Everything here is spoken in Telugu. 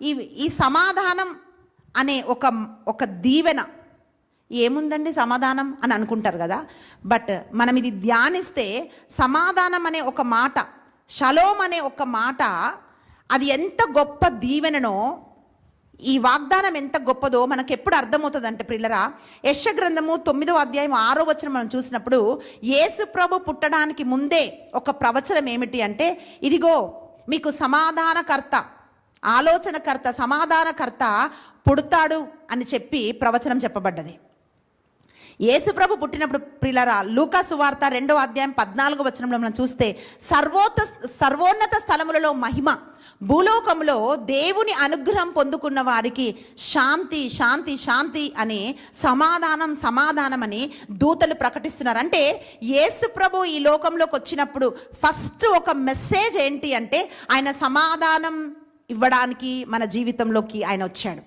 ఈ ఈ సమాధానం అనే ఒక ఒక దీవెన ఏముందండి సమాధానం అని అనుకుంటారు కదా. బట్ మనం ఇది ధ్యానిస్తే సమాధానం అనే ఒక మాట, షలోమ్ అనే ఒక మాట, అది ఎంత గొప్ప దీవెననో, ఈ వాగ్దానం ఎంత గొప్పదో మనకు ఎప్పుడు అర్థమవుతుంది అంటే ప్రియులరా, యెషయా గ్రంథము 9వ అధ్యాయం 6వ వచనం మనం చూసినప్పుడు యేసు ప్రభు పుట్టడానికి ముందే ఒక ప్రవచనం ఏమిటి అంటే, ఇదిగో మీకు సమాధానకర్త, ఆలోచనకర్త, సమాధానకర్త పుడతాడు అని చెప్పి ప్రవచనం చెప్పబడ్డది. యేసు ప్రభు పుట్టినప్పుడు ప్రియులరా, లూకా సువార్త 2వ అధ్యాయం 14వ వచనంలో మనం చూస్తే సర్వోన్నత స్థలములలో మహిమ, భూలోకంలో దేవుని అనుగ్రహం పొందుకున్న వారికి శాంతి శాంతి శాంతి అని, సమాధానం సమాధానం అని దూతలు ప్రకటిస్తున్నారు. అంటే యేసు ప్రభు ఈ లోకంలోకి వచ్చినప్పుడు ఫస్ట్ ఒక మెసేజ్ ఏంటి అంటే, ఆయన సమాధానం ఇవ్వడానికి మన జీవితంలోకి ఆయన వచ్చాడు.